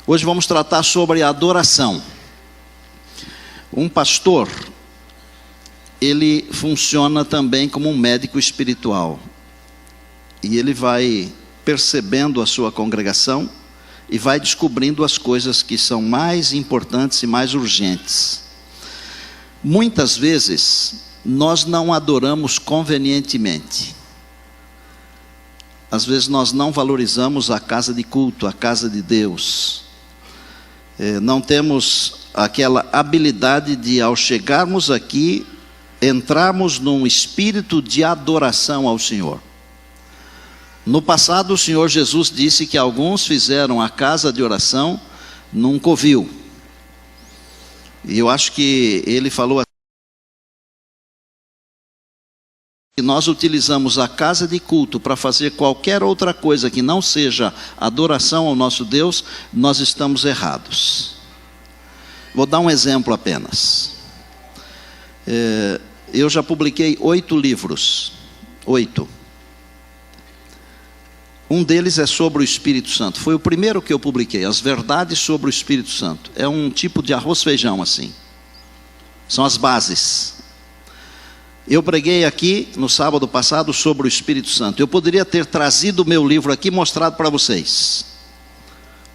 Hoje vamos tratar sobre adoração. Um pastor, ele funciona também como um médico espiritual. E ele vai percebendo a sua congregação e vai descobrindo as coisas que são mais importantes e mais urgentes. Muitas vezes, nós não adoramos convenientemente. Às vezes nós não valorizamos a casa de culto, a casa de Deus. Não temos aquela habilidade de, ao chegarmos aqui, entrarmos num espírito de adoração ao Senhor. No passado, o Senhor Jesus disse que alguns fizeram a casa de oração num covil. E eu acho que ele falou assim, que nós utilizamos a casa de culto para fazer qualquer outra coisa que não seja adoração ao nosso Deus, nós estamos errados. Vou dar um exemplo apenas. Eu já publiquei 8 livros. 8. Um deles é sobre o Espírito Santo. Foi o primeiro que eu publiquei, As Verdades sobre o Espírito Santo. É um tipo de arroz-feijão assim. São as bases. Eu preguei aqui no sábado passado sobre o Espírito Santo. Eu poderia ter trazido o meu livro aqui e mostrado para vocês.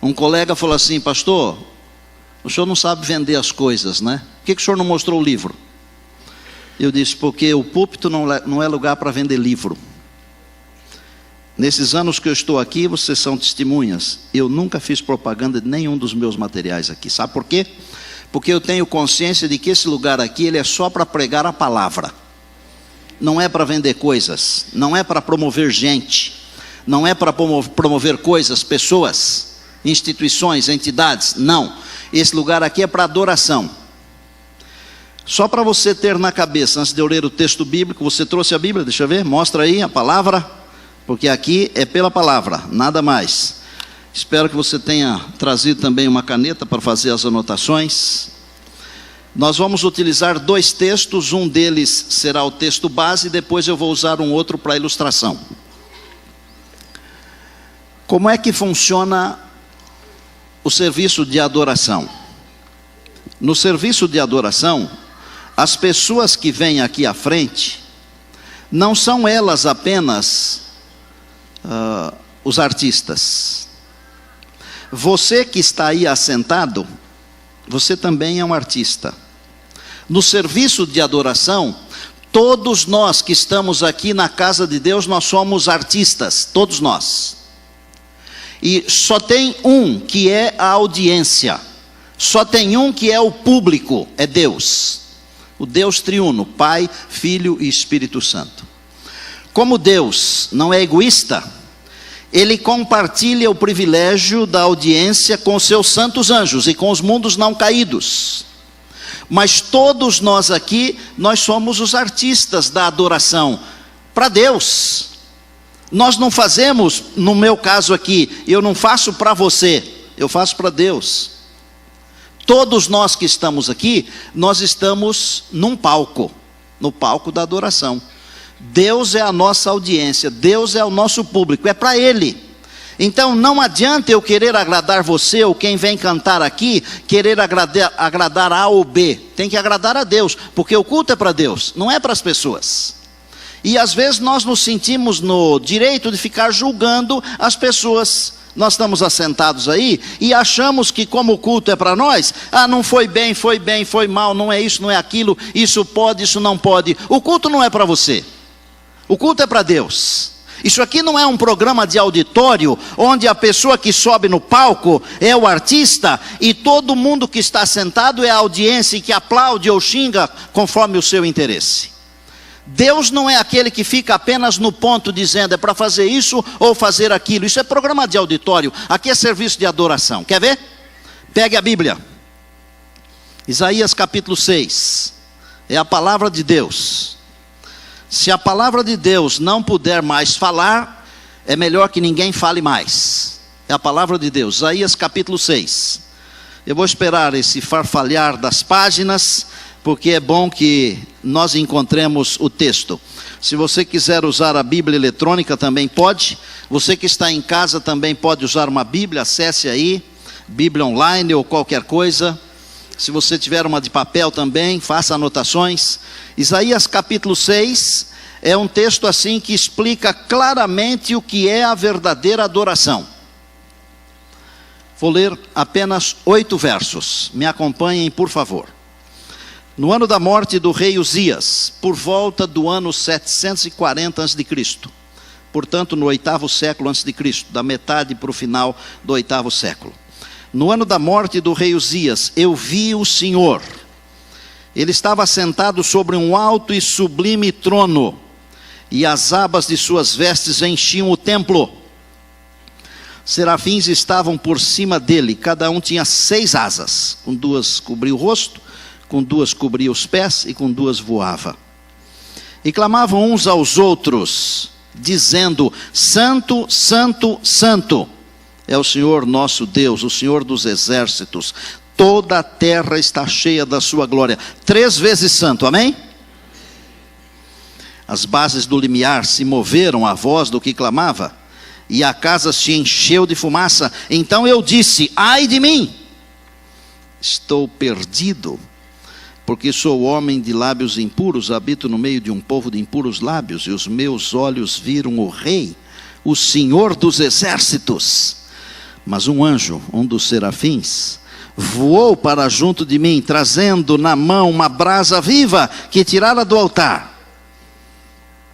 Um colega falou assim: pastor, o senhor não sabe vender as coisas, né? Por que o senhor não mostrou o livro? Eu disse: porque o púlpito não é lugar para vender livro. Nesses anos que eu estou aqui, vocês são testemunhas. Eu nunca fiz propaganda de nenhum dos meus materiais aqui. Sabe por quê? Porque eu tenho consciência de que esse lugar aqui, ele é só para pregar a palavra. Não é para vender coisas. Não é para promover gente. Não é para promover coisas, pessoas, instituições, entidades. Não. Esse lugar aqui é para adoração. Só para você ter na cabeça, antes de eu ler o texto bíblico, você trouxe a Bíblia? Deixa eu ver, mostra aí a palavra. Porque aqui é pela palavra, nada mais. Espero que você tenha trazido também uma caneta para fazer as anotações. Nós vamos utilizar 2 textos, um deles será o texto base, e depois eu vou usar um outro para ilustração. Como é que funciona o serviço de adoração? No serviço de adoração, as pessoas que vêm aqui à frente, não são elas apenas os artistas. Você que está aí assentado, você também é um artista. No serviço de adoração, todos nós que estamos aqui na casa de Deus, nós somos artistas, todos nós. E só tem um que é a audiência, só tem um que é o público, é Deus. O Deus triuno, Pai, Filho e Espírito Santo. Como Deus não é egoísta, Ele compartilha o privilégio da audiência com os seus santos anjos e com os mundos não caídos. Mas todos nós aqui, nós somos os artistas da adoração para Deus. Nós não fazemos, no meu caso aqui, eu não faço para você, eu faço para Deus. Todos nós que estamos aqui, nós estamos num palco, no palco da adoração. Deus é a nossa audiência, Deus é o nosso público, é para Ele. Então não adianta eu querer agradar você ou quem vem cantar aqui, querer agradar A ou B. Tem que agradar a Deus, porque o culto é para Deus, não é para as pessoas. E às vezes nós nos sentimos no direito de ficar julgando as pessoas. Nós estamos assentados aí e achamos que como o culto é para nós, não foi bem, foi mal, não é isso, não é aquilo, isso pode, isso não pode. O culto não é para você. O culto é para Deus. Isso aqui não é um programa de auditório, onde a pessoa que sobe no palco é o artista, e todo mundo que está sentado é a audiência e que aplaude ou xinga conforme o seu interesse. Deus não é aquele que fica apenas no ponto dizendo é para fazer isso ou fazer aquilo. Isso é programa de auditório, aqui é serviço de adoração. Quer ver? Pegue a Bíblia. Isaías capítulo 6. É a palavra de Deus. Se a palavra de Deus não puder mais falar, é melhor que ninguém fale mais. É a palavra de Deus, Isaías capítulo 6. Eu vou esperar esse farfalhar das páginas, porque é bom que nós encontremos o texto. Se você quiser usar a Bíblia eletrônica também pode. Você que está em casa também pode usar uma Bíblia, acesse aí. Bíblia online ou qualquer coisa. Se você tiver uma de papel também, faça anotações. Isaías capítulo 6 é um texto assim que explica claramente o que é a verdadeira adoração. Vou ler apenas 8 versos. Me acompanhem, por favor. No ano da morte do rei Uzias, por volta do ano 740 a.C., portanto no 8º século a.C., da metade para o final do 8º século. No ano da morte do rei Uzias, eu vi o Senhor. Ele estava sentado sobre um alto e sublime trono, e as abas de suas vestes enchiam o templo. Serafins estavam por cima dele, cada um tinha 6 asas, com 2 cobria o rosto, com 2 cobria os pés e com 2 voava. E clamavam uns aos outros, dizendo: Santo, Santo, Santo é o Senhor nosso Deus, o Senhor dos exércitos. Toda a terra está cheia da sua glória. 3 vezes santo, amém? As bases do limiar se moveram à voz do que clamava, e a casa se encheu de fumaça. Então eu disse: ai de mim, estou perdido, porque sou homem de lábios impuros, habito no meio de um povo de impuros lábios, e os meus olhos viram o Rei, o Senhor dos exércitos. Mas um anjo, um dos serafins, voou para junto de mim, trazendo na mão uma brasa viva que tirara do altar.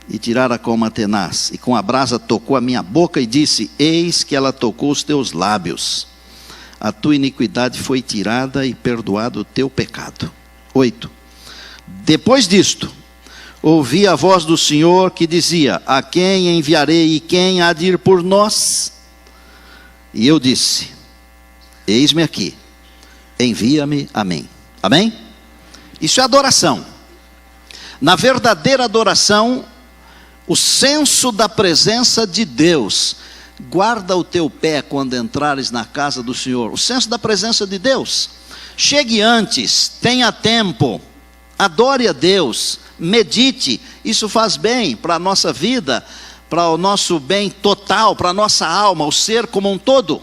E tirara com uma tenaz, e com a brasa tocou a minha boca e disse: eis que ela tocou os teus lábios. A tua iniquidade foi tirada e perdoado o teu pecado. 8. Depois disto, ouvi a voz do Senhor que dizia: a quem enviarei e quem há de ir por nós? E eu disse: eis-me aqui, envia-me a mim. Amém? Isso é adoração. Na verdadeira adoração, o senso da presença de Deus. Guarda o teu pé quando entrares na casa do Senhor. O senso da presença de Deus. Chegue antes, tenha tempo, adore a Deus, medite. Isso faz bem para a nossa vida, para o nosso bem total, para a nossa alma, o ser como um todo.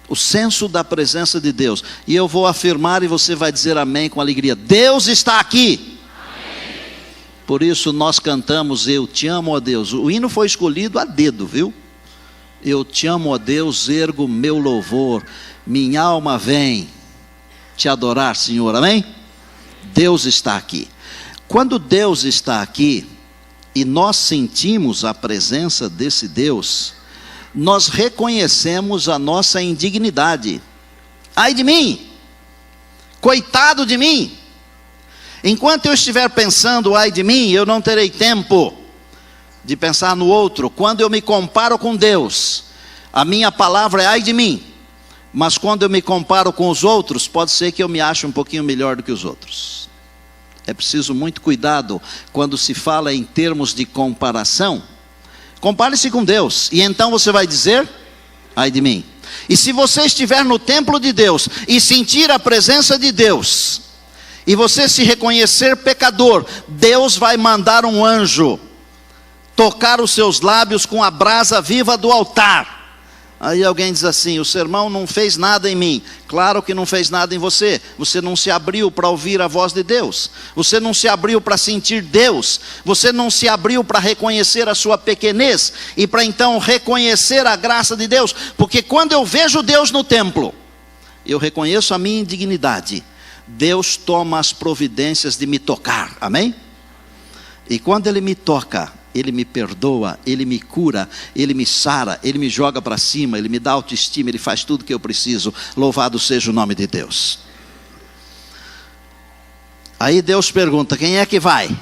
O senso da presença de Deus. E eu vou afirmar e você vai dizer amém com alegria: Deus está aqui. Por isso nós cantamos: eu te amo, ó Deus. O hino foi escolhido a dedo, viu? Eu te amo, ó Deus, ergo meu louvor, minha alma vem te adorar, Senhor, amém? Deus está aqui. Quando Deus está aqui, e nós sentimos a presença desse Deus, nós reconhecemos a nossa indignidade. Ai de mim, coitado de mim. Enquanto eu estiver pensando ai de mim, eu não terei tempo de pensar no outro. Quando eu me comparo com Deus, a minha palavra é ai de mim. Mas quando eu me comparo com os outros, pode ser que eu me ache um pouquinho melhor do que os outros. É preciso muito cuidado quando se fala em termos de comparação. Compare-se com Deus, e então você vai dizer ai de mim. E se você estiver no templo de Deus e sentir a presença de Deus, e você se reconhecer pecador, Deus vai mandar um anjo tocar os seus lábios com a brasa viva do altar. Aí alguém diz assim: o sermão não fez nada em mim. Claro que não fez nada em você. Você não se abriu para ouvir a voz de Deus. Você não se abriu para sentir Deus. Você não se abriu para reconhecer a sua pequenez e para então reconhecer a graça de Deus. Porque quando eu vejo Deus no templo, eu reconheço a minha indignidade. Deus toma as providências de me tocar, amém? E quando Ele me toca, Ele me perdoa, Ele me cura, Ele me sara, Ele me joga para cima, Ele me dá autoestima, Ele faz tudo o que eu preciso. Louvado seja o nome de Deus. Aí Deus pergunta: quem é que vai?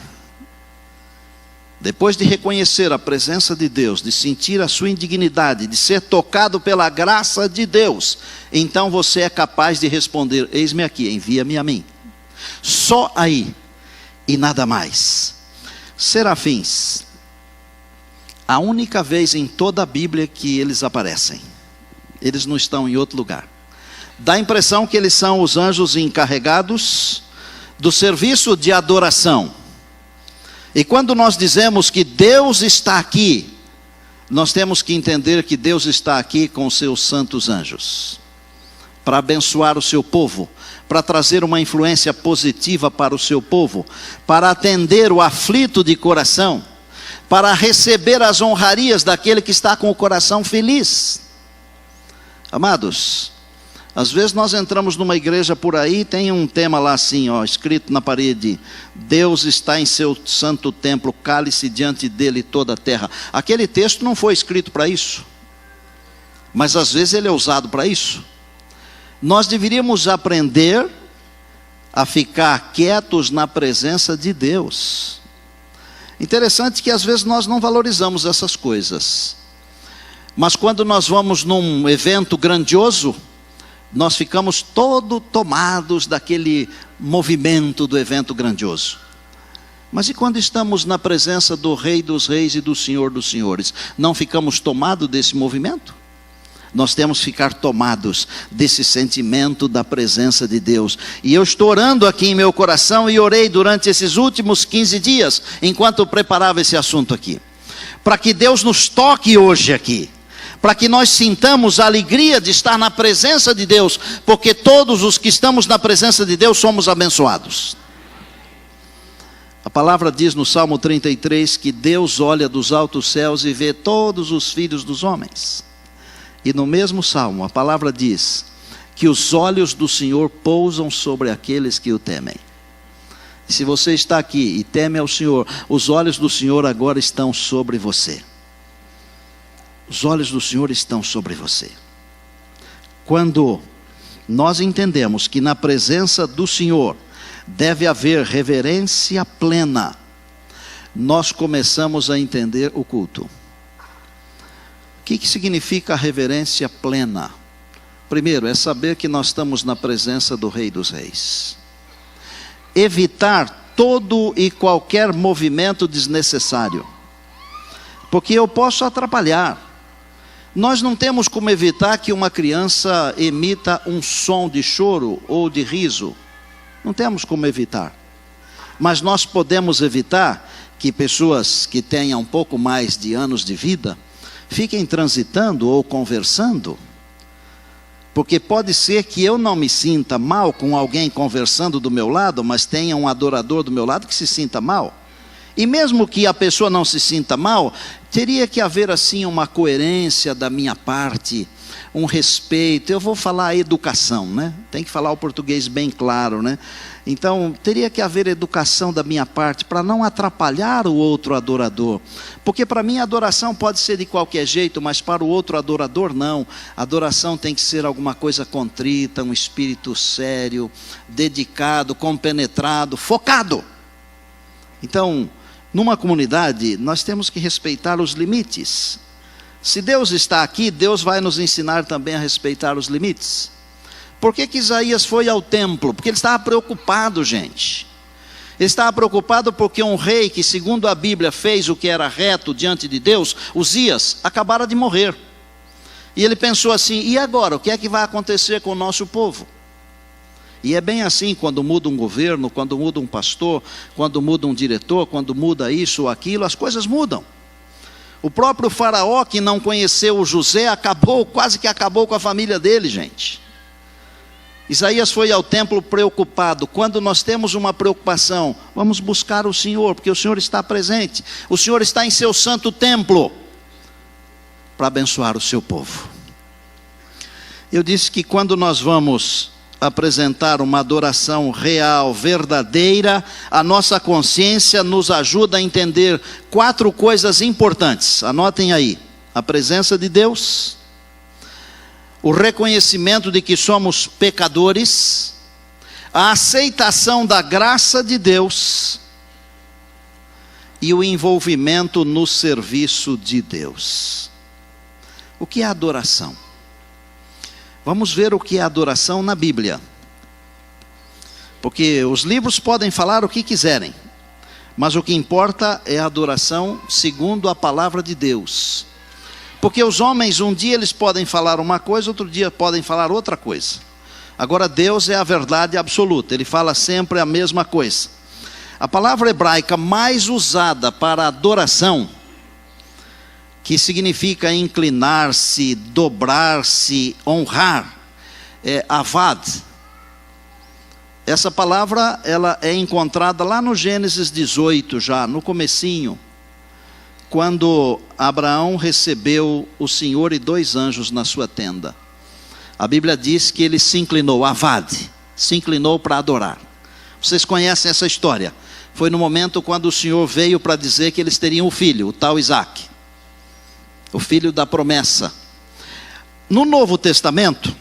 Depois de reconhecer a presença de Deus, de sentir a sua indignidade, de ser tocado pela graça de Deus, então você é capaz de responder: eis-me aqui, envia-me a mim. Só aí e nada mais. Serafins, a única vez em toda a Bíblia que eles aparecem, eles não estão em outro lugar. Dá a impressão que eles são os anjos encarregados do serviço de adoração. E quando nós dizemos que Deus está aqui, nós temos que entender que Deus está aqui com os seus santos anjos, para abençoar o seu povo, para trazer uma influência positiva para o seu povo, para atender o aflito de coração, para receber as honrarias daquele que está com o coração feliz. Amados, às vezes nós entramos numa igreja por aí, tem um tema lá assim, ó, escrito na parede: Deus está em seu santo templo, cale-se diante dele toda a terra. Aquele texto não foi escrito para isso, mas às vezes ele é usado para isso. Nós deveríamos aprender a ficar quietos na presença de Deus. Interessante que às vezes nós não valorizamos essas coisas, mas quando nós vamos num evento grandioso, nós ficamos todo tomados daquele movimento do evento grandioso. Mas e quando estamos na presença do Rei dos Reis e do Senhor dos Senhores, não ficamos tomados desse movimento? Nós temos que ficar tomados desse sentimento da presença de Deus. E eu estou orando aqui em meu coração, e orei durante esses últimos 15 dias, enquanto eu preparava esse assunto aqui, para que Deus nos toque hoje aqui, para que nós sintamos a alegria de estar na presença de Deus, porque todos os que estamos na presença de Deus somos abençoados. A palavra diz no Salmo 33 que Deus olha dos altos céus e vê todos os filhos dos homens. E no mesmo Salmo, a palavra diz que os olhos do Senhor pousam sobre aqueles que o temem. E se você está aqui e teme ao Senhor, os olhos do Senhor agora estão sobre você. Os olhos do Senhor estão sobre você. Quando nós entendemos que na presença do Senhor deve haver reverência plena, nós começamos a entender o culto. O que significa a reverência plena? Primeiro, é saber que nós estamos na presença do Rei dos Reis. Evitar todo e qualquer movimento desnecessário, porque eu posso atrapalhar. Nós não temos como evitar que uma criança emita um som de choro ou de riso. Não temos como evitar. Mas nós podemos evitar que pessoas que tenham um pouco mais de anos de vida fiquem transitando ou conversando, porque pode ser que eu não me sinta mal com alguém conversando do meu lado, mas tenha um adorador do meu lado que se sinta mal. E mesmo que a pessoa não se sinta mal, teria que haver assim uma coerência da minha parte, um respeito. Eu vou falar educação, né? Tem que falar o português bem claro, né? Então, teria que haver educação da minha parte para não atrapalhar o outro adorador. Porque para mim a adoração pode ser de qualquer jeito, mas para o outro adorador não. A adoração tem que ser alguma coisa contrita, um espírito sério, dedicado, compenetrado, focado. Então, numa comunidade, nós temos que respeitar os limites. Se Deus está aqui, Deus vai nos ensinar também a respeitar os limites. Por que Isaías foi ao templo? Porque ele estava preocupado, gente. Ele estava preocupado porque um rei que, segundo a Bíblia, fez o que era reto diante de Deus, Uzias, acabara de morrer. E ele pensou assim: e agora? O que é que vai acontecer com o nosso povo? E é bem assim quando muda um governo, quando muda um pastor, quando muda um diretor, quando muda isso ou aquilo, as coisas mudam. O próprio faraó, que não conheceu o José, quase que acabou com a família dele, gente. Isaías foi ao templo preocupado. Quando nós temos uma preocupação, vamos buscar o Senhor, porque o Senhor está presente. O Senhor está em seu santo templo para abençoar o seu povo. Eu disse que quando nós vamos apresentar uma adoração real, verdadeira, a nossa consciência nos ajuda a entender 4 coisas importantes. Anotem aí: a presença de Deus, o reconhecimento de que somos pecadores, a aceitação da graça de Deus e o envolvimento no serviço de Deus. O que é adoração? Vamos ver o que é adoração na Bíblia. Porque os livros podem falar o que quiserem, mas o que importa é a adoração segundo a palavra de Deus. Porque os homens, um dia eles podem falar uma coisa, outro dia podem falar outra coisa. Agora Deus é a verdade absoluta, Ele fala sempre a mesma coisa. A palavra hebraica mais usada para adoração, que significa inclinar-se, dobrar-se, honrar, é avad. Essa palavra ela é encontrada lá no Gênesis 18, já no comecinho, quando Abraão recebeu o Senhor e 2 anjos na sua tenda. A Bíblia diz que ele se inclinou, avad, se inclinou para adorar. Vocês conhecem essa história? Foi no momento quando o Senhor veio para dizer que eles teriam um filho, o tal Isaac, o filho da promessa. No Novo Testamento,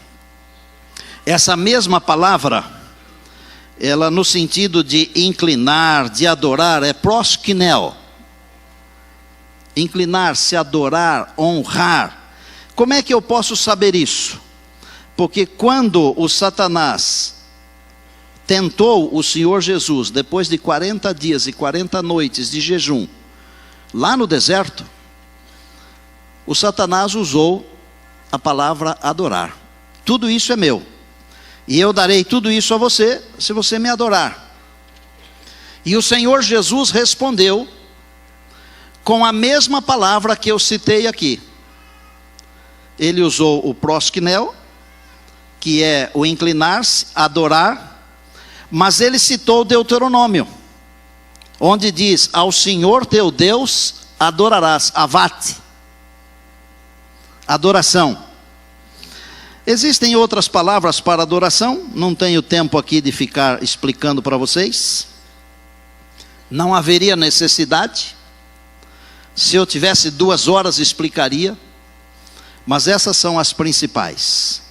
essa mesma palavra, ela no sentido de inclinar, de adorar, é proskineo. Inclinar-se, adorar, honrar. Como é que eu posso saber isso? Porque quando o Satanás tentou o Senhor Jesus, depois de 40 dias e 40 noites de jejum, lá no deserto, o Satanás usou a palavra adorar. Tudo isso é meu, e eu darei tudo isso a você, se você me adorar. E o Senhor Jesus respondeu com a mesma palavra que eu citei aqui. Ele usou o proskineo, que é o inclinar-se, adorar, mas ele citou Deuteronômio, onde diz: ao Senhor teu Deus adorarás, avat, adoração. Existem outras palavras para adoração, não tenho tempo aqui de ficar explicando para vocês, não haveria necessidade. Se eu tivesse 2 horas explicaria, mas essas são as principais.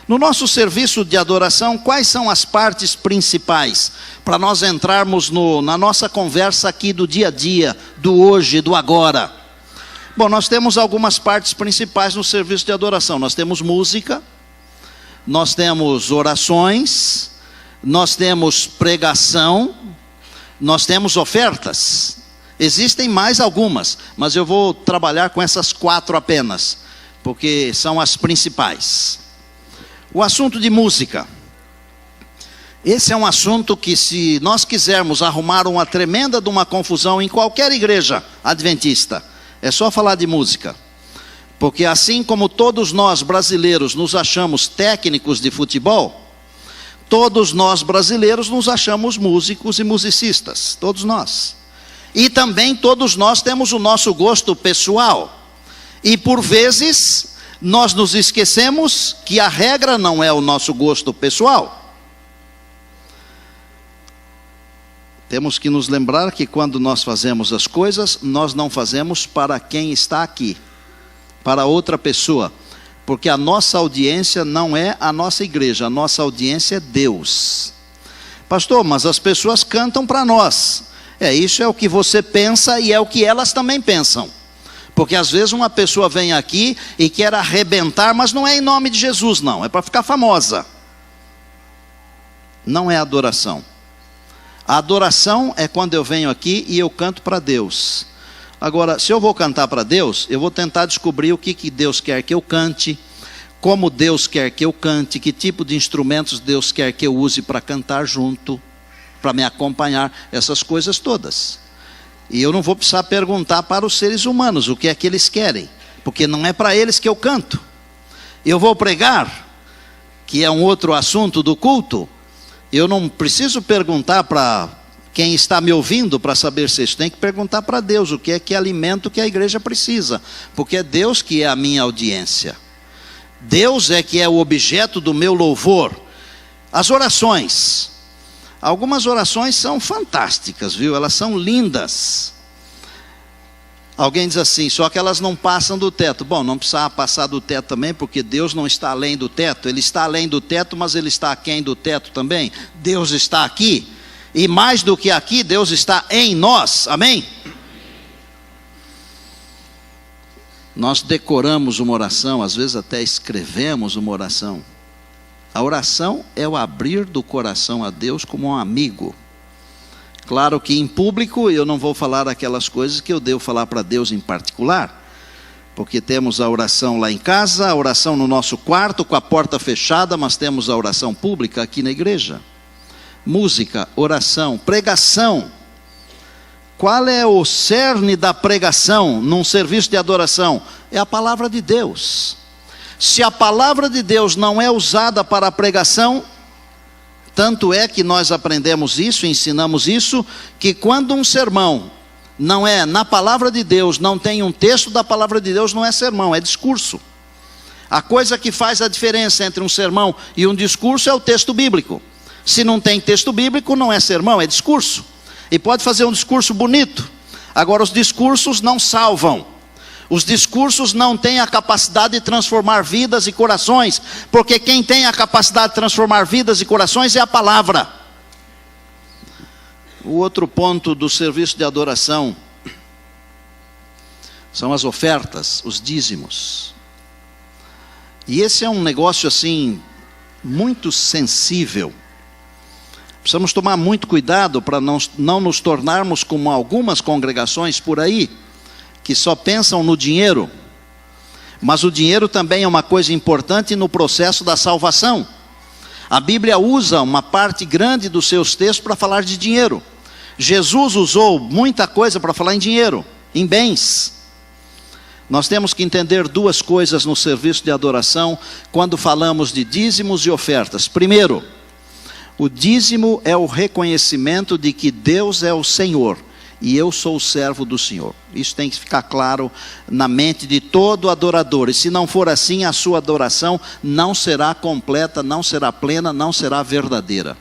No nosso serviço de adoração, quais são as partes principais? Para nós entrarmos na nossa conversa aqui do dia a dia, do hoje, do agora. Bom, nós temos algumas partes principais no serviço de adoração. Nós temos música, nós temos orações, nós temos pregação, nós temos ofertas. Existem mais algumas, mas eu vou trabalhar com essas 4 apenas, porque são as principais. O assunto de música. Esse é um assunto que, se nós quisermos arrumar uma tremenda de uma confusão em qualquer igreja adventista, é só falar de música. Porque assim como todos nós brasileiros nos achamos técnicos de futebol, todos nós brasileiros nos achamos músicos e musicistas, todos nós. E também todos nós temos o nosso gosto pessoal. E por vezes nós nos esquecemos que a regra não é o nosso gosto pessoal. Temos que nos lembrar que quando nós fazemos as coisas, nós não fazemos para quem está aqui, para outra pessoa, porque a nossa audiência não é a nossa igreja, a nossa audiência é Deus. Pastor, mas as pessoas cantam para nós. Isso é o que você pensa e é o que elas também pensam. Porque às vezes uma pessoa vem aqui e quer arrebentar, mas não é em nome de Jesus não, é para ficar famosa. Não é adoração. A adoração é quando eu venho aqui e eu canto para Deus. Agora, se eu vou cantar para Deus, eu vou tentar descobrir o que Deus quer que eu cante, como Deus quer que eu cante, que tipo de instrumentos Deus quer que eu use para cantar junto, para me acompanhar, essas coisas todas. E eu não vou precisar perguntar para os seres humanos o que é que eles querem, porque não é para eles que eu canto. Eu vou pregar, que é um outro assunto do culto, eu não preciso perguntar para quem está me ouvindo para saber se isso. Tem que perguntar para Deus o que é que alimento que a igreja precisa, porque é Deus que é a minha audiência. Deus é que é o objeto do meu louvor. As orações. Algumas orações são fantásticas, viu? Elas são lindas. Alguém diz assim, só que elas não passam do teto. Bom, não precisa passar do teto também, porque Deus não está além do teto. Ele está além do teto, mas Ele está aquém do teto também. Deus está aqui, e mais do que aqui, Deus está em nós, amém? Nós decoramos uma oração, às vezes até escrevemos uma oração. A oração é o abrir do coração a Deus como um amigo. Claro que em público eu não vou falar aquelas coisas que eu devo falar para Deus em particular, porque temos a oração lá em casa, a oração no nosso quarto com a porta fechada, mas temos a oração pública aqui na igreja. Música, oração, pregação. Qual é o cerne da pregação num serviço de adoração? É a palavra de Deus. Se a palavra de Deus não é usada para a pregação, tanto é que nós aprendemos isso, ensinamos isso, que quando um sermão não é na palavra de Deus, não tem um texto da palavra de Deus, não é sermão, é discurso. A coisa que faz a diferença entre um sermão e um discurso é o texto bíblico. Se não tem texto bíblico, não é sermão, é discurso. E pode fazer um discurso bonito. Agora, os discursos não salvam. Os discursos não têm a capacidade de transformar vidas e corações, porque quem tem a capacidade de transformar vidas e corações é a palavra. O outro ponto do serviço de adoração são as ofertas, os dízimos. E esse é um negócio assim, muito sensível. Precisamos tomar muito cuidado para não nos tornarmos como algumas congregações por aí, que só pensam no dinheiro. Mas o dinheiro também é uma coisa importante no processo da salvação. A Bíblia usa uma parte grande dos seus textos para falar de dinheiro. Jesus usou muita coisa para falar em dinheiro, em bens. Nós temos que entender duas coisas no serviço de adoração, quando falamos de dízimos e ofertas. Primeiro, o dízimo é o reconhecimento de que Deus é o Senhor e eu sou o servo do Senhor. Isso tem que ficar claro na mente de todo adorador. E se não for assim, a sua adoração não será completa, não será plena, não será verdadeira.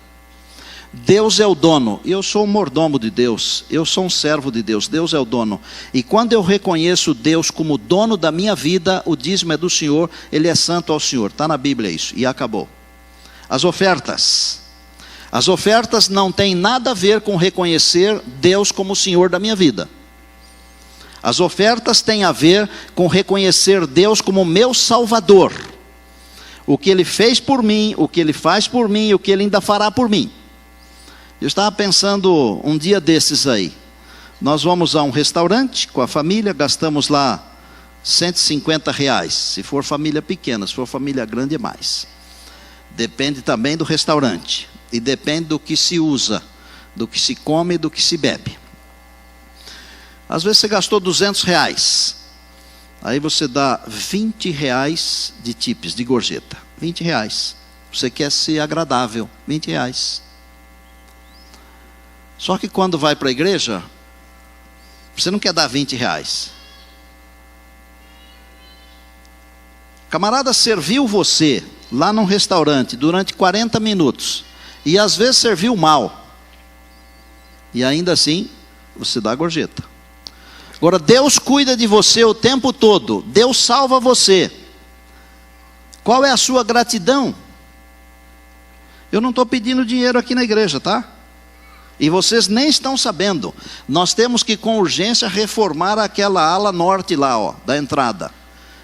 Deus é o dono, eu sou o mordomo de Deus, eu sou um servo de Deus, Deus é o dono. E quando eu reconheço Deus como dono da minha vida, o dízimo é do Senhor, Ele é santo ao Senhor. Está na Bíblia isso, e acabou. As ofertas não têm nada a ver com reconhecer Deus como o Senhor da minha vida. As ofertas têm a ver com reconhecer Deus como meu Salvador. O que Ele fez por mim, o que Ele faz por mim, o que Ele ainda fará por mim. Eu estava pensando um dia desses aí, nós vamos a um restaurante com a família, gastamos lá R$150, se for família pequena, se for família grande é mais. Depende também do restaurante, e depende do que se usa, do que se come e do que se bebe. Às vezes você gastou R$200, aí você dá R$20 de tips, de gorjeta, R$20. Você quer ser agradável, R$20. Só que quando vai para a igreja, você não quer dar R$20. Camarada serviu você lá num restaurante durante 40 minutos. E às vezes serviu mal. E ainda assim, você dá a gorjeta. Agora, Deus cuida de você o tempo todo. Deus salva você. Qual é a sua gratidão? Eu não estou pedindo dinheiro aqui na igreja, tá? E vocês nem estão sabendo. Nós temos que com urgência reformar aquela ala norte lá, ó, da entrada.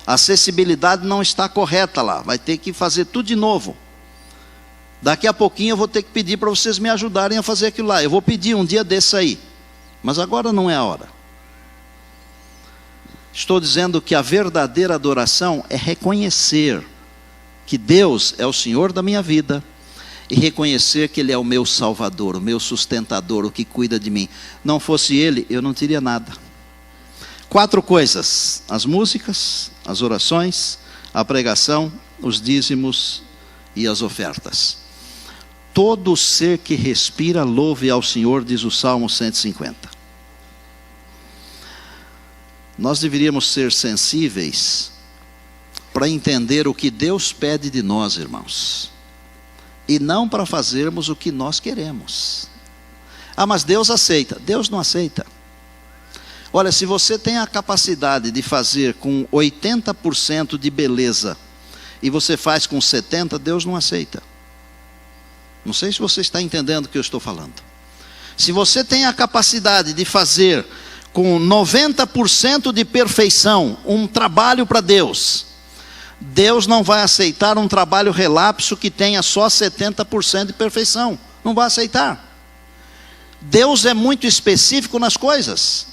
A acessibilidade não está correta lá. Vai ter que fazer tudo de novo. Daqui a pouquinho eu vou ter que pedir para vocês me ajudarem a fazer aquilo lá. Eu vou pedir um dia desse aí. Mas agora não é a hora. Estou dizendo que a verdadeira adoração é reconhecer que Deus é o Senhor da minha vida. E reconhecer que Ele é o meu Salvador, o meu sustentador, o que cuida de mim. Não fosse Ele, eu não teria nada. 4 coisas: as músicas, as orações, a pregação, os dízimos e as ofertas. Todo ser que respira, louve ao Senhor, diz o Salmo 150. Nós deveríamos ser sensíveis para entender o que Deus pede de nós, irmãos. E não para fazermos o que nós queremos. Ah, mas Deus aceita. Deus não aceita. Olha, se você tem a capacidade de fazer com 80% de beleza, e você faz com 70%, Deus não aceita. Não sei se você está entendendo o que eu estou falando. Se você tem a capacidade de fazer com 90% de perfeição um trabalho para Deus, Deus não vai aceitar um trabalho relapso que tenha só 70% de perfeição. Não vai aceitar. Deus é muito específico nas coisas.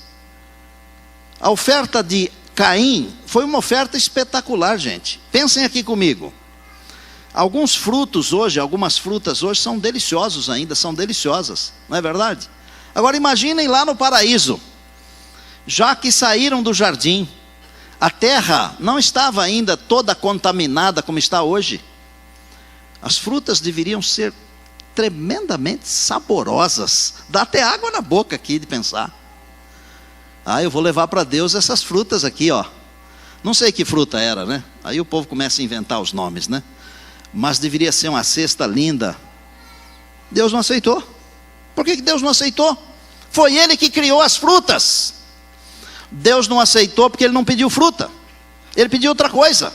A oferta de Caim foi uma oferta espetacular, gente. Pensem aqui comigo. Algumas frutas hoje são deliciosos ainda, são deliciosas. Não é verdade? Agora imaginem lá no paraíso, já que saíram do jardim, a terra não estava ainda toda contaminada como está hoje. As frutas deveriam ser tremendamente saborosas. Dá até água na boca aqui de pensar. Eu vou levar para Deus essas frutas aqui, ó. Não sei que fruta era, né? Aí o povo começa a inventar os nomes, né? Mas deveria ser uma cesta linda. Deus não aceitou. Por que Deus não aceitou? Foi Ele que criou as frutas. Deus não aceitou porque Ele não pediu fruta. Ele pediu outra coisa.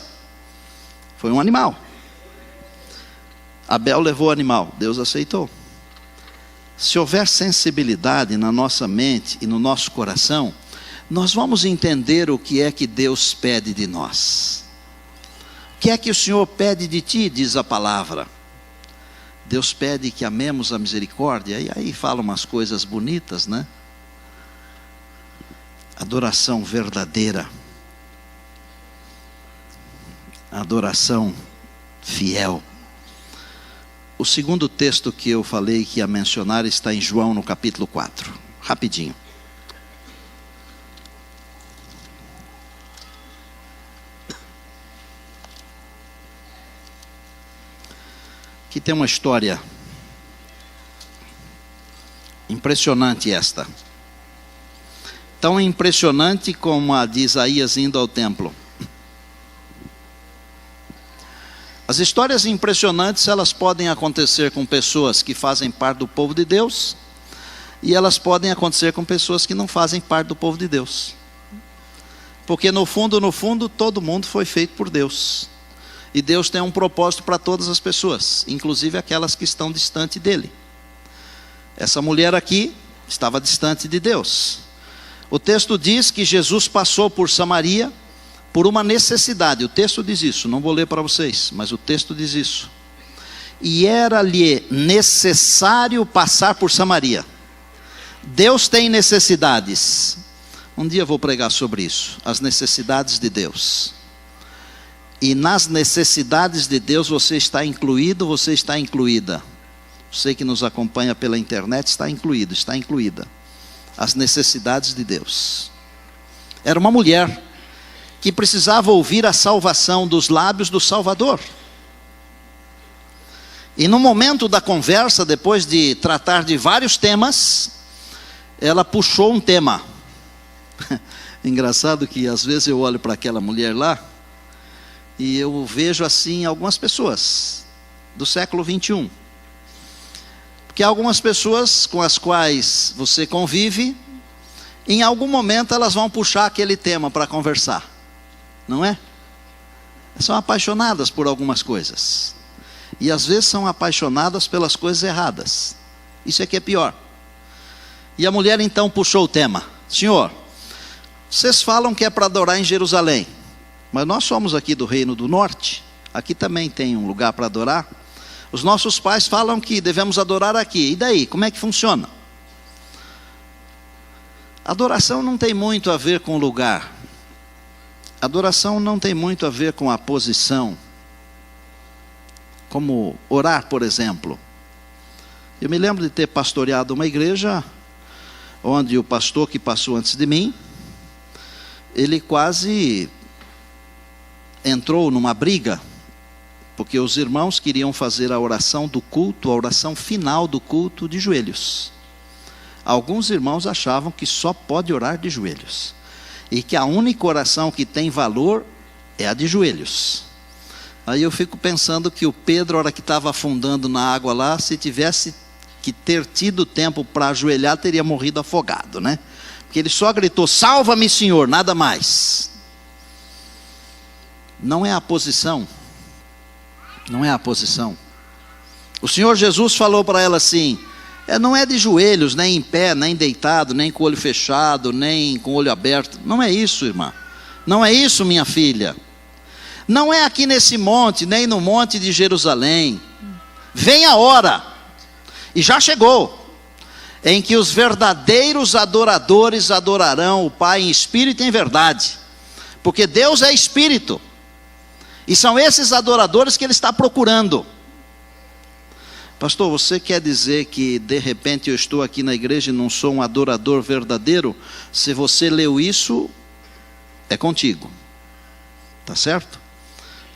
Foi um animal. Abel levou o animal, Deus aceitou. Se houver sensibilidade na nossa mente e no nosso coração, nós vamos entender o que é que Deus pede de nós. O que é que o Senhor pede de ti, diz a palavra. Deus pede que amemos a misericórdia, e aí fala umas coisas bonitas, né? Adoração verdadeira, adoração fiel. O segundo texto que eu falei que ia mencionar está em João no capítulo 4, rapidinho. Aqui tem uma história impressionante esta. Tão impressionante como a de Isaías indo ao templo. As histórias impressionantes, elas podem acontecer com pessoas que fazem parte do povo de Deus, e elas podem acontecer com pessoas que não fazem parte do povo de Deus. Porque no fundo, todo mundo foi feito por Deus. E Deus tem um propósito para todas as pessoas, inclusive aquelas que estão distante dele. Essa mulher aqui estava distante de Deus. O texto diz que Jesus passou por Samaria por uma necessidade. O texto diz isso, não vou ler para vocês, mas o texto diz isso. E era-lhe necessário passar por Samaria. Deus tem necessidades. Um dia eu vou pregar sobre isso, as necessidades de Deus. E nas necessidades de Deus você está incluído, você está incluída. Você que nos acompanha pela internet está incluído, está incluída. As necessidades de Deus. Era uma mulher que precisava ouvir a salvação dos lábios do Salvador. E no momento da conversa, depois de tratar de vários temas, ela puxou um tema. Engraçado que às vezes eu olho para aquela mulher lá, e eu vejo assim algumas pessoas do século 21. Porque algumas pessoas com as quais você convive, em algum momento elas vão puxar aquele tema para conversar. Não é? São apaixonadas por algumas coisas. E às vezes são apaixonadas pelas coisas erradas. Isso é que é pior. E a mulher então puxou o tema. Senhor, vocês falam que é para adorar em Jerusalém. Mas nós somos aqui do Reino do Norte. Aqui também tem um lugar para adorar. Os nossos pais falam que devemos adorar aqui. E daí? Como é que funciona? Adoração não tem muito a ver com lugar. Adoração não tem muito a ver com a posição. Como orar, por exemplo. Eu me lembro de ter pastoreado uma igreja onde o pastor que passou antes de mim, ele quase entrou numa briga, porque os irmãos queriam fazer a oração do culto, a oração final do culto de joelhos. Alguns irmãos achavam que só pode orar de joelhos, e que a única oração que tem valor é a de joelhos. Aí eu fico pensando que o Pedro, a hora que estava afundando na água lá, se tivesse que ter tido tempo para ajoelhar, teria morrido afogado, né? Porque ele só gritou, salva-me Senhor, nada mais. Não é a posição. Não é a posição. O Senhor Jesus falou para ela assim, não é de joelhos, nem em pé, nem deitado, nem com o olho fechado, nem com o olho aberto. Não é isso, irmã. Não é isso, minha filha. Não é aqui nesse monte, nem no monte de Jerusalém. Vem a hora, e já chegou, em que os verdadeiros adoradores adorarão o Pai em espírito e em verdade. Porque Deus é espírito. E são esses adoradores que Ele está procurando. Pastor, você quer dizer que de repente eu estou aqui na igreja e não sou um adorador verdadeiro? Se você leu isso, é contigo. Tá certo?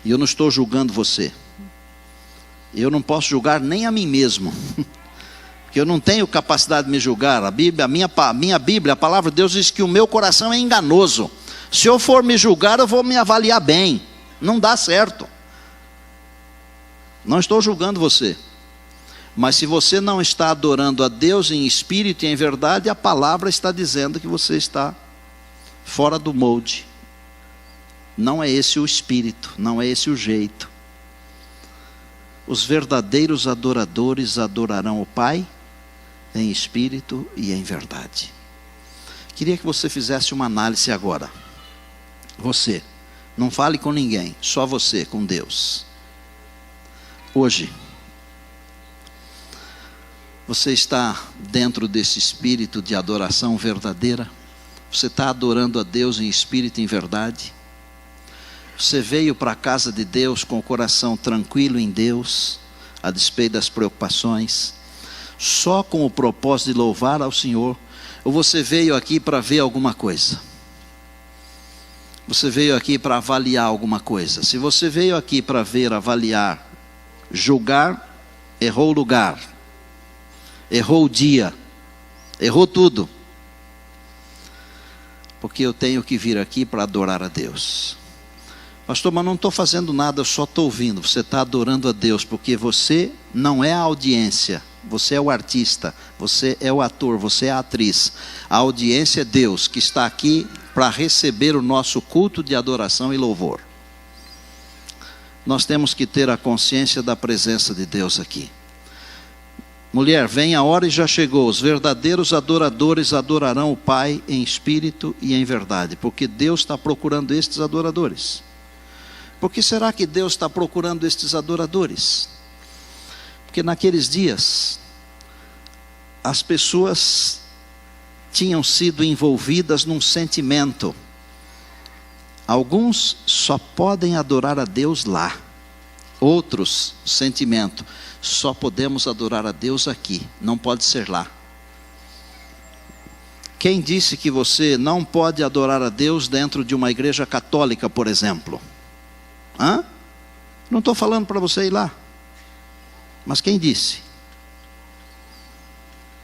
E eu não estou julgando você. Eu não posso julgar nem a mim mesmo. Porque eu não tenho capacidade de me julgar. A minha Bíblia, a palavra de Deus diz que o meu coração é enganoso. Se eu for me julgar, eu vou me avaliar bem. Não dá certo. Não estou julgando você. Mas se você não está adorando a Deus em espírito e em verdade, a palavra está dizendo que você está fora do molde. Não é esse o espírito, não é esse o jeito. Os verdadeiros adoradores adorarão o Pai em espírito e em verdade. Queria que você fizesse uma análise agora. Você, não fale com ninguém, só você com Deus. Hoje, você está dentro desse espírito de adoração verdadeira? Você está adorando a Deus em espírito e em verdade? Você veio para a casa de Deus com o coração tranquilo em Deus, a despeito das preocupações, só com o propósito de louvar ao Senhor? Ou você veio aqui para ver alguma coisa? Você veio aqui para avaliar alguma coisa? Se você veio aqui para ver, avaliar, julgar, errou o lugar, errou o dia, errou tudo. Porque eu tenho que vir aqui para adorar a Deus. Pastor, mas não estou fazendo nada, eu só estou ouvindo. Você está adorando a Deus, porque você não é a audiência, você é o artista, você é o ator, você é a atriz. A audiência é Deus, que está aqui para receber o nosso culto de adoração e louvor. Nós temos que ter a consciência da presença de Deus aqui. Mulher, vem a hora e já chegou. Os verdadeiros adoradores adorarão o Pai em espírito e em verdade, porque Deus está procurando estes adoradores. Por que será que Deus está procurando estes adoradores? Porque naqueles dias, as pessoas tinham sido envolvidas num sentimento. Alguns só podem adorar a Deus lá. Outros, sentimento, só podemos adorar a Deus aqui, não pode ser lá. Quem disse que você não pode adorar a Deus dentro de uma igreja católica, por exemplo? Não estou falando para você ir lá. Mas quem disse?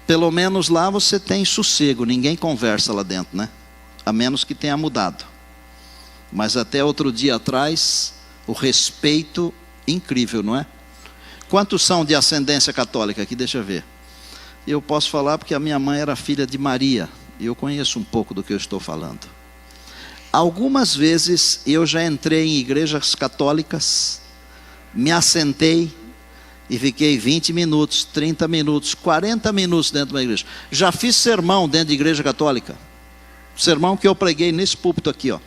Pelo menos lá você tem sossego, ninguém conversa lá dentro, né? A menos que tenha mudado. Mas até outro dia atrás, o respeito incrível, não é? Quantos são de ascendência católica aqui? Deixa eu ver. Eu posso falar porque a minha mãe era filha de Maria, e eu conheço um pouco do que eu estou falando. Algumas vezes eu já entrei em igrejas católicas, me assentei e fiquei 20 minutos, 30 minutos, 40 minutos dentro de uma igreja. Já fiz sermão dentro de igreja católica. Sermão que eu preguei nesse púlpito aqui, ó.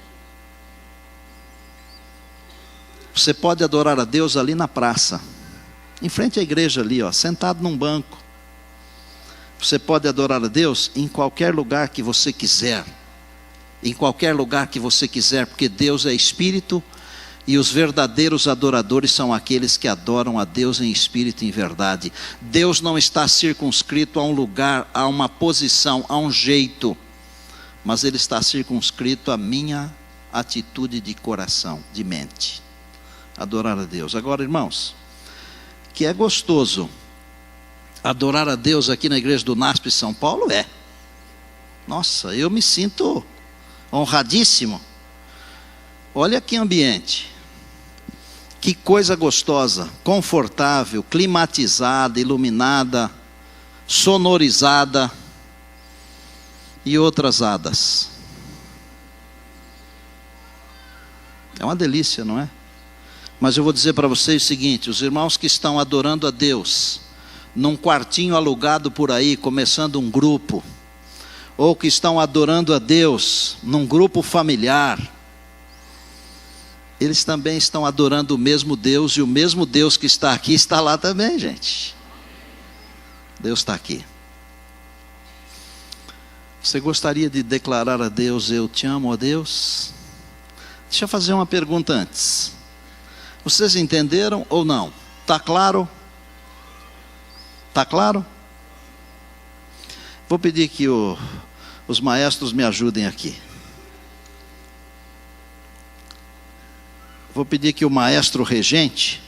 Você pode adorar a Deus ali na praça, em frente à igreja ali, ó, sentado num banco. Você pode adorar a Deus em qualquer lugar que você quiser. Em qualquer lugar que você quiser, porque Deus é espírito e os verdadeiros adoradores são aqueles que adoram a Deus em espírito e em verdade. Deus não está circunscrito a um lugar, a uma posição, a um jeito, mas Ele está circunscrito à minha atitude de coração, de mente. Adorar a Deus. Agora, irmãos, que é gostoso adorar a Deus aqui na igreja do NASP São Paulo, é. Nossa, eu me sinto honradíssimo. Olha que ambiente, que coisa gostosa, confortável, climatizada, iluminada, sonorizada e outras hadas. É uma delícia, não é? Mas eu vou dizer para vocês o seguinte: os irmãos que estão adorando a Deus num quartinho alugado por aí, começando um grupo, ou que estão adorando a Deus num grupo familiar, eles também estão adorando o mesmo Deus, e o mesmo Deus que está aqui está lá também, gente. Deus está aqui. Você gostaria de declarar a Deus: eu te amo, ó Deus? Deixa eu fazer uma pergunta antes. Vocês entenderam ou não? Está claro? Está claro? Vou pedir que os maestros me ajudem aqui. Vou pedir que o maestro regente,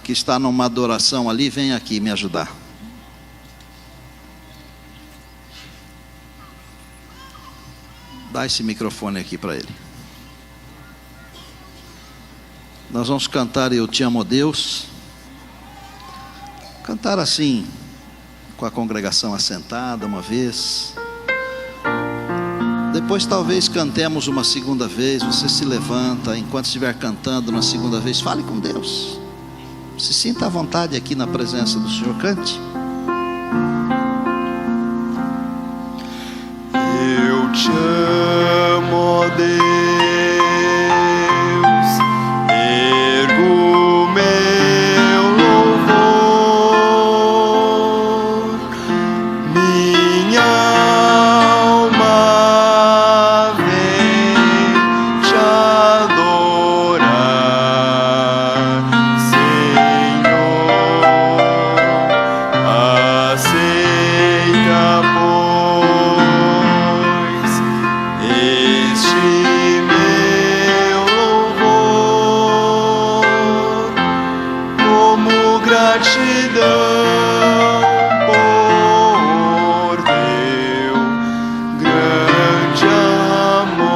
que está numa adoração ali, venha aqui me ajudar. Dá esse microfone aqui para ele. Nós vamos cantar Eu Te Amo, Deus. Cantar assim, com a congregação assentada uma vez. Depois talvez cantemos uma segunda vez. Você se levanta, enquanto estiver cantando na segunda vez, fale com Deus. Se sinta à vontade aqui na presença do Senhor, cante. Eu te amo, ó Deus, ergo meu louvor, minha alma vem te adorar, Senhor, aceita, pois, este meu louvor, como gratidão por teu grande amor.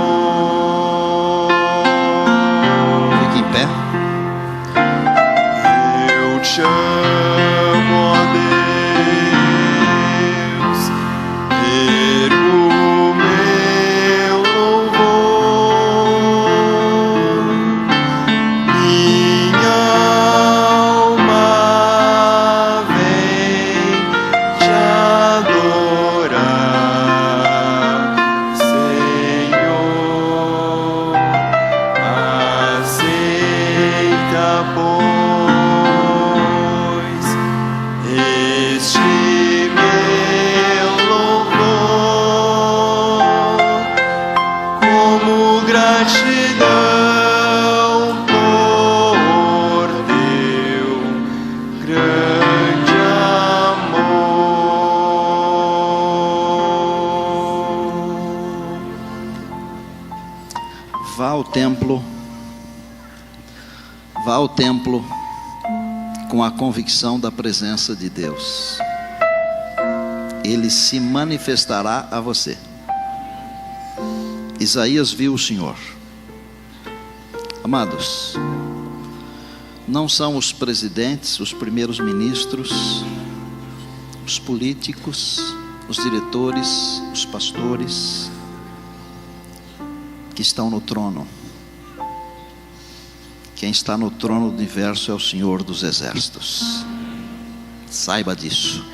Fique em pé. Eu te amo, ó Deus, ergo meu louvor, minha alma vem te adorar, Senhor, aceita, pois, este meu louvor, como gratidão por teu grande amor. Vá ao templo. Vá ao templo com a convicção da presença de Deus. Ele se manifestará a você. Isaías viu o Senhor. Amados, não são os presidentes, os primeiros ministros, os políticos, os diretores, os pastores que estão no trono. Quem está no trono do universo é o Senhor dos exércitos. Saiba disso.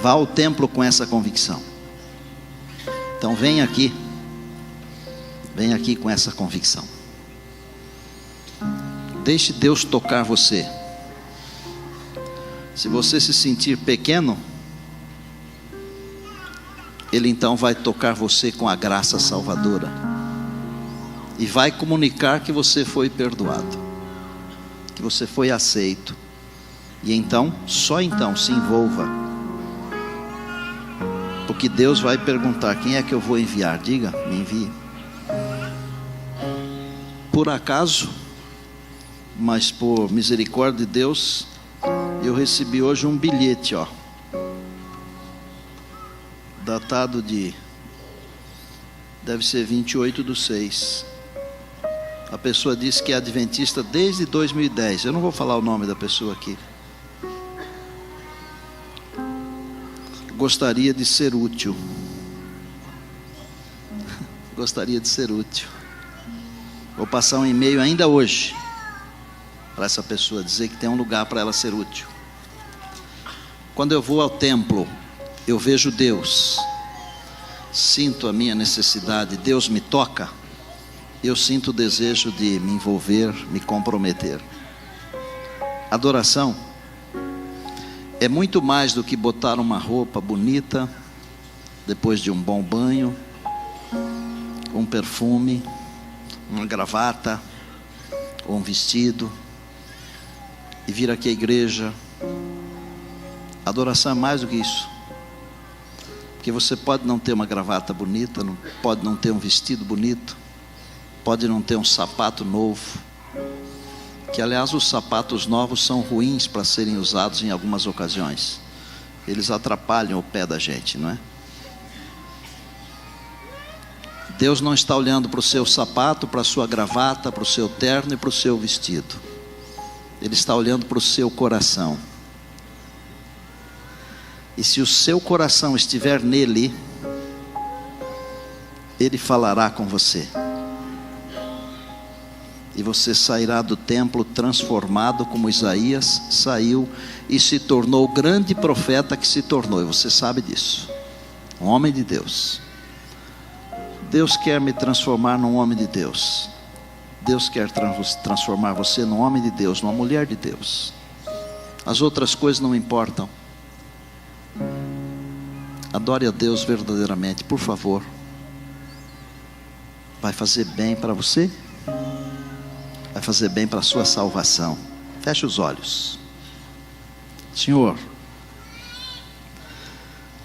Vá ao templo com essa convicção. Então vem aqui com essa convicção. Deixe Deus tocar você. Se você se sentir pequeno, Ele então vai tocar você com a graça salvadora e vai comunicar que você foi perdoado, que você foi aceito. E então, só então se envolva, porque Deus vai perguntar: quem é que eu vou enviar? Diga, me envie. Por acaso, mas por misericórdia de Deus, eu recebi hoje um bilhete, datado de, deve ser 28/6. A pessoa disse que é adventista desde 2010. Eu não vou falar o nome da pessoa aqui. Gostaria de ser útil. Gostaria de ser útil. Vou passar um e-mail ainda hoje para essa pessoa, dizer que tem um lugar para ela ser útil. Quando eu vou ao templo, eu vejo Deus, sinto a minha necessidade, Deus me toca, eu sinto o desejo de me envolver, me comprometer. Adoração é muito mais do que botar uma roupa bonita, depois de um bom banho, um perfume, uma gravata, ou um vestido. e vir aqui à igreja. Adoração é mais do que isso. Porque você pode não ter uma gravata bonita, pode não ter um vestido bonito, pode não ter um sapato novo, que aliás os sapatos novos são ruins para serem usados em algumas ocasiões. Eles atrapalham o pé da gente, não é? Deus não está olhando para o seu sapato, para a sua gravata, para o seu terno e para o seu vestido. Ele está olhando para o seu coração. E se o seu coração estiver nele, Ele falará com você. E você sairá do templo transformado, como Isaías saiu e se tornou o grande profeta que se tornou. E você sabe disso. Um homem de Deus. Deus quer me transformar num homem de Deus. Deus quer transformar você num homem de Deus, numa mulher de Deus. As outras coisas não importam. Adore a Deus verdadeiramente, por favor. Vai fazer bem para você, vai fazer bem para a sua salvação. Feche os olhos. Senhor,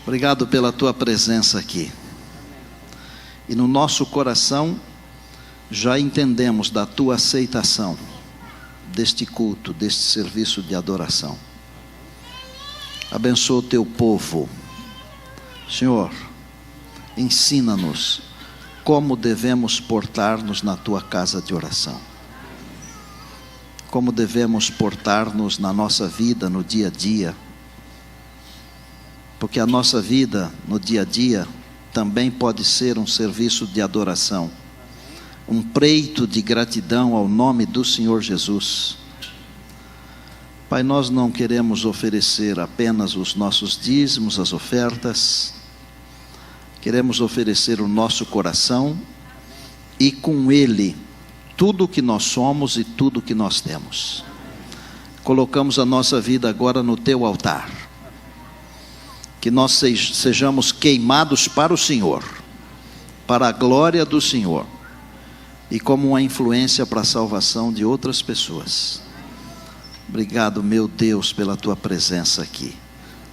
obrigado pela tua presença aqui. E no nosso coração já entendemos da tua aceitação deste culto, deste serviço de adoração. Abençoa o teu povo. Senhor, ensina-nos como devemos portar-nos na tua casa de oração. Como devemos portar-nos na nossa vida, no dia a dia. Porque a nossa vida, no dia a dia, também pode ser um serviço de adoração. Um preito de gratidão ao nome do Senhor Jesus. Pai, nós não queremos oferecer apenas os nossos dízimos, as ofertas. Queremos oferecer o nosso coração e com ele tudo o que nós somos e tudo o que nós temos. Colocamos a nossa vida agora no teu altar. Que nós sejamos queimados para o Senhor, para a glória do Senhor e como uma influência para a salvação de outras pessoas. Obrigado, meu Deus, pela tua presença aqui.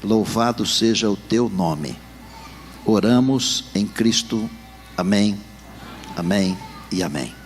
Louvado seja o teu nome. Oramos em Cristo. Amém, amém e amém.